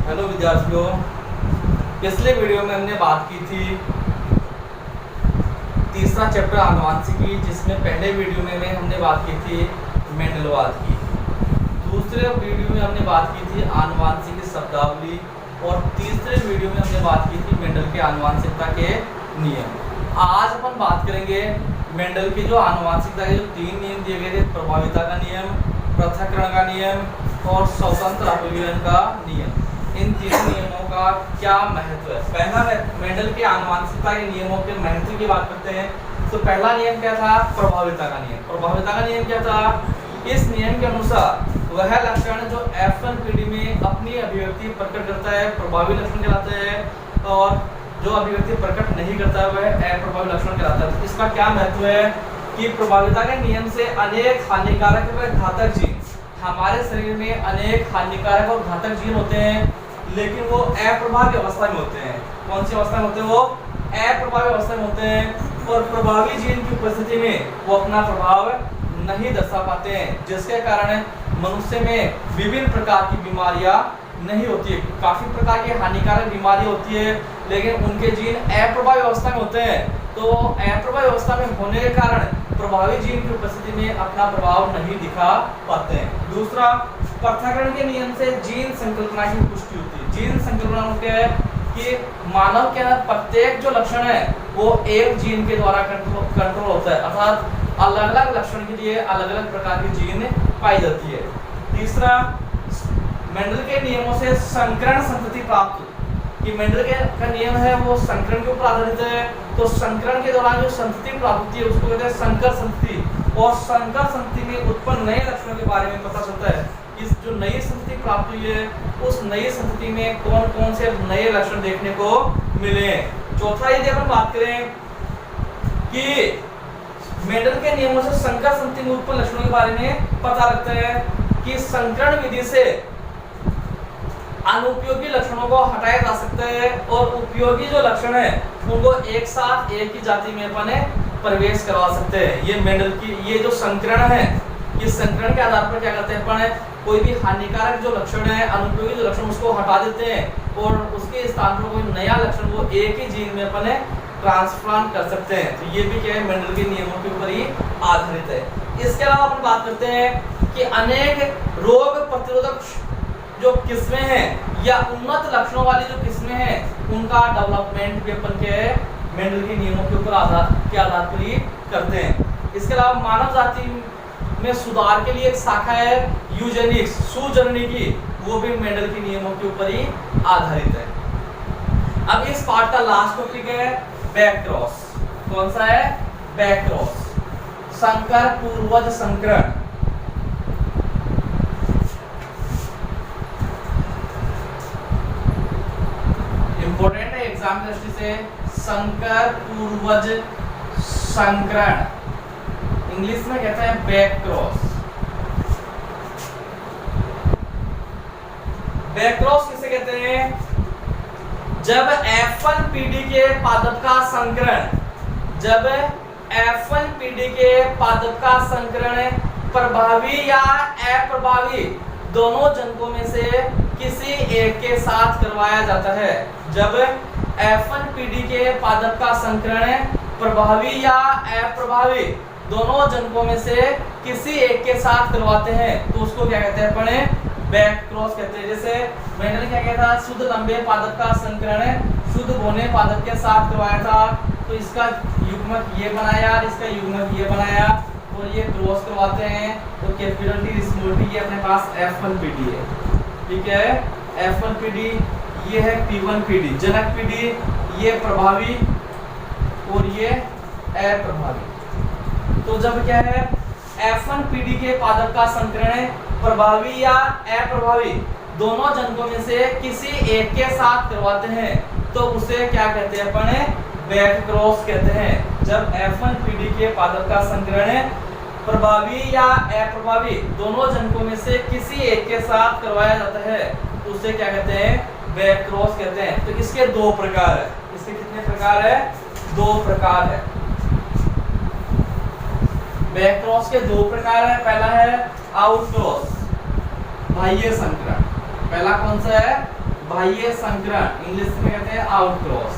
Hello विद्यार्थियों, पिछले video में हमने बात की थी तीसरा चैप्टर आनुवांशिकी, जिसमें पहले वीडियो में हमने बात की थी मेंडलवाद की। दूसरे वीडियो में हमने बात की थी आनुवांशिकी शब्दावली और तीसरे वीडियो में हमने बात की थी मेंडल के आनुवांशिकता के नियम। आज अपन बात करेंगे मेंडल की जो आनुवांशिकता के जो 3 नियम दिए गए थे, प्रभाविता का नियम, पृथक्करण का नियम और स्वतंत्र अपव्यय का नियम। इन 3 नियमों का क्या महत्व है। पहला मेंडल के आनुवांशिकता के नियमों के महत्व की बात करते हैं। तो पहला नियम क्या था? प्रभाविता का नियम। प्रभाविता का नियम क्या था? इस नियम के अनुसार वह लक्षण जो F1 पीढ़ी में अपनी अभिव्यक्ति प्रकट करता है प्रभावी लक्षण कहलाता है, और जो अभिव्यक्ति प्रकट नहीं करता है वह अप्रभावी लक्षण कहलाता है। तो इसका क्या महत्व है कि प्रभाविता के नियम से अनेक हानिकारक व घातक जीन, हमारे शरीर में अनेक हानिकारक और घातक जीन होते हैं, लेकिन वो अप्रभावी अवस्था में होते हैं। कौन सी अवस्था में होते हैं? वो अप्रभावी अवस्था में होते हैं, और प्रभावी जीन की उपस्थिति में वो अपना प्रभाव नहीं दर्शा पाते हैं, जिसके कारण मनुष्य में विभिन्न प्रकार की बीमारियां नहीं होती है। काफी प्रकार की हानिकारक बीमारी होती है, लेकिन उनके जीन अप्रभावी अवस्था में होते हैं। तो अप्रभावी अवस्था में होने के कारण प्रभावी जीन की उपस्थिति में अपना प्रभाव नहीं दिखा पाते हैं। दूसरा, पृथक्करण के नियम से जीन संकल्पना की पुष्टि होती है। जीन संकल्पना क्या है कि मानव के अंदर प्रत्येक जो लक्षण है वो एक जीन के द्वारा कंट्रोल होता है, अर्थात अलग अलग लक्षण के लिए अलग अलग प्रकार की जीन पाई जाती है। तीसरा, मेंडल के नियमों से संकरण संतति प्राप्त, कि मेंडल का नियम है वो संकरण के ऊपर आधारित है। तो संकरण के दौरान जो संतति प्राप्त होती है उसको कहते हैं संकर संतति, और संकर संतति में उत्पन्न नए लक्षणों के बारे में पता चलता है। इस जो नई संतति प्राप्त हुई है उस नई संतति में कौन कौन से नए लक्षण देखने को मिले। चौथा, यदि अपन बात करें कि मेंडल के नियमों से संकर संतति में उत्पन्न लक्षणों के बारे में पता लगता है कि संकरण विधि से अनुपयोगी लक्षणों को हटाया जा सकता है, और उपयोगी जो लक्षण है उनको एक साथ एक ही जाति में अपन प्रवेश करवा सकते हैं। ये मेंडल की ये जो संकरण है, इस संकरण के आधार पर क्या करते हैं अपन, कोई भी हानिकारक जो लक्षण है, अनुपयोगी जो लक्षण, उसको हटा देते हैं और उसके स्थान पर कोई नया लक्षण वो एक ही जीन में अपन ट्रांसप्लांट कर सकते हैं। तो ये भी क्या है, मेंडल के नियमों के ऊपर ही आधारित है। इसके अलावा अपन बात करते हैं कि अनेक रोग प्रतिरोधक जो किस्में हैं या उन्नत लक्षणों वाली जो किस्में हैं उनका डेवलपमेंट भी अपन के मेंडल के नियमों के ऊपर आधार पर ही करते हैं। इसके अलावा मानव जाति में सुधार के लिए एक शाखा है यूजेनिक्स, सुजननी की, वो भी मेंडल के नियमों के ऊपर ही आधारित है। अब इस पार्ट का लास्ट टॉपिक है बैक क्रॉस। कौन सा है? बैक क्रॉस, संकर पूर्वज संकरण। इंपॉर्टेंट है एग्जाम की दृष्टि से, संकर पूर्वज संकरण, इंग्लिश में कहते हैं बैक क्रॉस। बैक क्रॉस किसे कहते हैं? जब F1 पीढ़ी के पादप का संकरण, जब F1 पीढ़ी के पादप का संकरण प्रभावी या अप्रभावी दोनों जनकों में से किसी एक के साथ करवाया जाता है। जब F1 पीढ़ी के पादप का संकरण प्रभावी या अप्रभावी दोनों जनकों में से किसी एक के साथ करवाते हैं तो उसको क्या कहते हैं अपन? बैक क्रॉस कहते हैं। जैसे मेंडल ने क्या किया था, शुद्ध लंबे पादप का संकरण शुद्ध बौने पादप के साथ करवाया था, तो इसका युग्मक ये बनाया, इसका युग्मक ये बनाया, और ये क्रॉस करवाते हैं। तो कैपिटल टी स्मॉल टी ये अपने पास F1 पीढ़ी है, ठीक है। F1 पीढ़ी ये है P1 पीढ़ी, जनक पीढ़ी ये प्रभावी और ये अप्रभावी। तो जब क्या है F1 पीढ़ी के पादप का संकरण प्रभावी या अप्रभावी दोनों जनकों में से किसी एक के साथ करवाते हैं तो उसे क्या कहते हैं अपन? बैक क्रॉस कहते हैं। जब F1 पीढ़ी के पादप का संकरण प्रभावी या अप्रभावी दोनों जनकों में से किसी एक के साथ करवाया जाता है तो उसे क्या कहते हैं? बैक क्रॉस कहते हैं। तो इसके 2 प्रकार है। इसके कितने प्रकार है? 2 प्रकार है। बैक क्रॉस के 2 प्रकार है। पहला है आउट क्रॉस, बाह्य संकरण। पहला कौन सा है? बाह्य संकरण, इंग्लिश में कहते हैं आउटक्रॉस।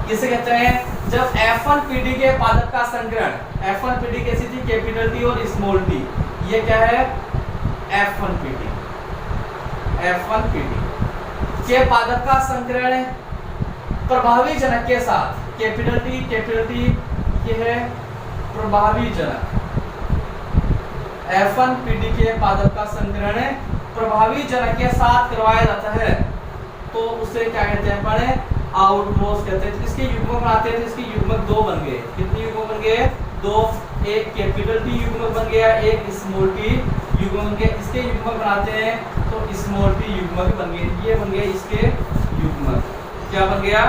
किसे कहते हैं? जब F1PD के पादप का संकरण, F1PD कैसी थी? कैपिटल टी और स्मॉल टी। ये क्या है? F1PD के पादप का संकरण प्रभावी जनक के साथ, कैपिटल टी ये है प्रभावी जनक। F1PD के पादप का संकरण प्रभावी जनक के साथ करवाया जाता है तो उसे क्या कहते हैं? अपन आउटक्रॉस कहते हैं। इसके युग्मक बनाते हैं तो इसके युग्मक 2 बन गए। कितने युग्मक बन गए? 2। एक कैपिटल टी युग्मक बन गया, एक स्मॉल टी युग्मक बन गया। इसके युग्मक बनाते हैं तो स्मॉल टी युग्मक बन गए। ये बन गए इसके युग्मक। क्या बन गया?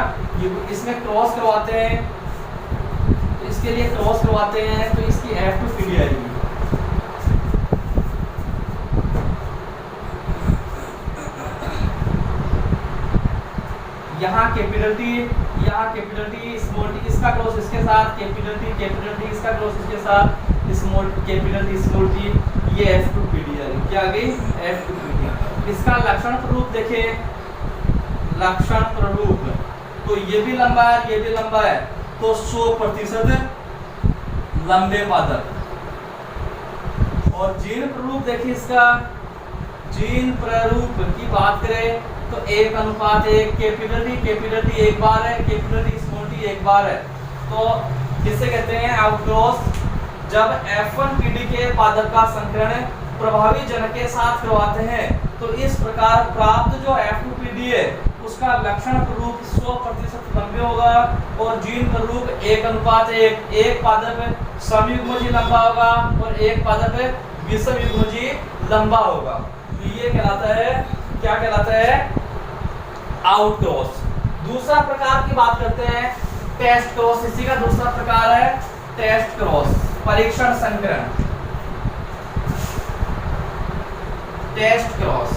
इसमें क्रॉस करवाते हैं तो इसके लिए क्रॉस करवाते हैं तो इसकी F2PD आएगी। यहाँ कैपिटल टी स्मॉल टी, इसका क्रॉस इसके साथ, कैपिटल टी इसका क्रॉस इसके साथ, small capital T small T, ये F2PD है। क्या आ गई? F2PD। इसका लक्षण स्वरूप देखें, लक्षण स्वरूप तो ये भी लंबा है, ये भी लंबा है तो 100% लंबे पादप। और जीन प्ररूप देखिए, इसका जीन प्ररूप की बात करें तो 1:1, कैपिटल टी एक बार है, कैपिटल टी स्मॉल टी एक बार है। तो किसे कहते हैं? आउटक्रॉस। जब F1PD के पादप का संकरण प्रभावी जनक के साथ करवाते हैं तो इस प्रकार प्राप्त जो F2PD है उसका लक्षण रूप 100% लंबे होगा और जीन प्ररूप 1:1, एक पादप समयुग्मजी लंबा होगा और एक पादप विषमयुग्मजी लंबा होगा। ये कहलाता है, क्या कहलाता है? आउटक्रॉस। दूसरा प्रकार की बात करते हैं, टेस्ट क्रॉस। इसी का दूसरा प्रकार है टेस्ट क्रॉस, परीक्षण संकरण। टेस्ट क्रॉस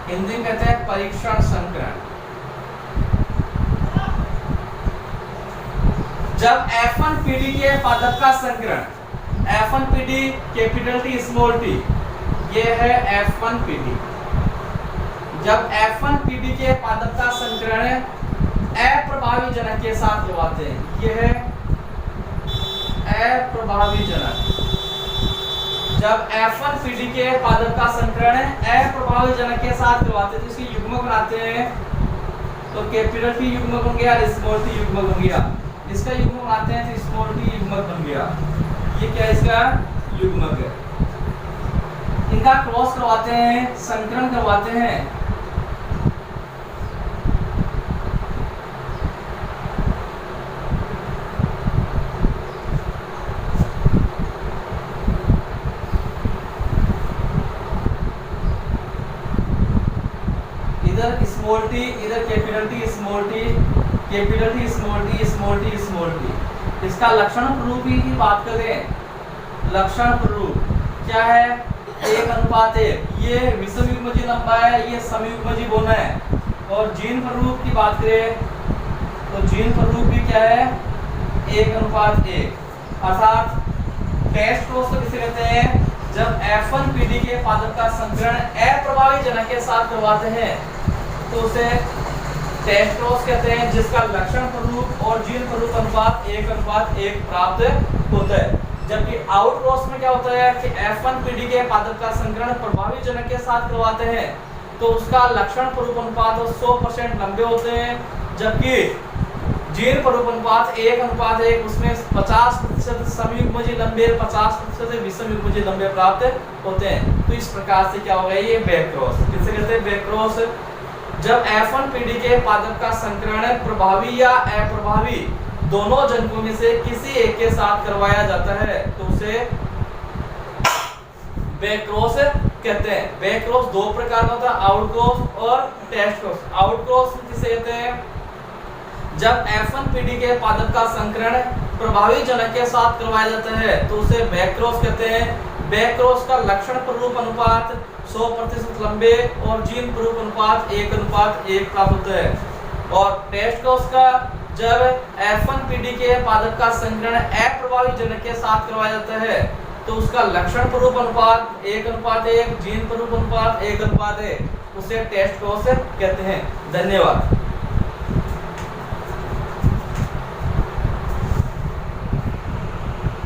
हिंदी में कहते हैं परीक्षण संकरण। जब F1PD के पादप का संकरण, F1PD capital T small T, ये है F1PD। जब F1PD के पादप का संकरण अप्रभावी जनक के साथ करवाते हैं, ये है अप्रभावी जनक। जब F1PD के पादप का संकरण अप्रभावी जनक के साथ करवाते हैं तो इसकी युग्मक बनाते हैं तो कैपिटल टी युग्मक बन गया, स्मॉल टी युग्मक बन गया। इसका युग्मक बनाते हैं तो स्मॉल टी युग्मक बन गया। ये क्या इसका युग्मक है? इनका क्रॉस करवाते हैं, संकरण करवाते हैं। इधर स्मॉल टी, इधर capital T small T, capital T small T, small T small T. इसका लक्षण प्ररूप की बात करें, लक्षण प्ररूप क्या है? 1:1। ये विषमयुग्मजी लंबा है, ये समयुग्मजी बोना है। और जीन प्ररूप की बात करें तो जीन प्ररूप भी क्या है? 1:1। अर्थात टेस्ट क्रॉस तो किसे कहते हैं? जब F1PD के पादप का संकरण अप्रभावी जनक के साथ करवाते हैं तो उसे टेस्ट क्रॉस कहते हैं, जिसका लक्षण प्ररूप और जीन प्ररूप अनुपात 1:1 प्राप्त होता है। जबकि आउट क्रॉस में क्या होता है कि F1PD के पादप का संकरण प्रभावी जनक के साथ करवाते हैं तो उसका लक्षण प्ररूप अनुपात 100% लंबे होते हैं, जबकि जीन प्ररूप अनुपात 1:1, उसमें 50% समयुग्मजी लंबे, 50% विषमयुग्मजी लंबे प्राप्त होते हैं। तो इस प्रकार से क्या होगा? ये बैक क्रॉस। किसे कहते हैं? Back cross. जब F1PD के पादप का संकरण प्रभावी या अप्रभावी दोनों जनकों में से किसी एक के साथ करवाया जाता है तो उसे बैक क्रॉस कहते हैं। बैक क्रॉस 2 प्रकार का होता है, आउट क्रॉस और टेस्ट क्रॉस। आउट क्रॉस किसे कहते हैं? जब F1PD के पादप का संकरण प्रभावी जनक के साथ करवाया जाता है तो उसे बैक क्रॉस कहते हैं। बैक क्रॉस का लक्षण प्ररूप अनुपात 100% लंबे और जीन प्ररूप अनुपात 1:1 प्राप्त होता है। और टेस्ट क्रॉस का जब F1PD के पादप का संकरण अप्रभावी जनक के साथ करवाया जाता है तो उसका लक्षण प्ररूप अनुपात 1:1, जीन प्ररूप अनुपात 1:1 उसे टेस्ट क्वेश्चन कहते हैं। धन्यवाद।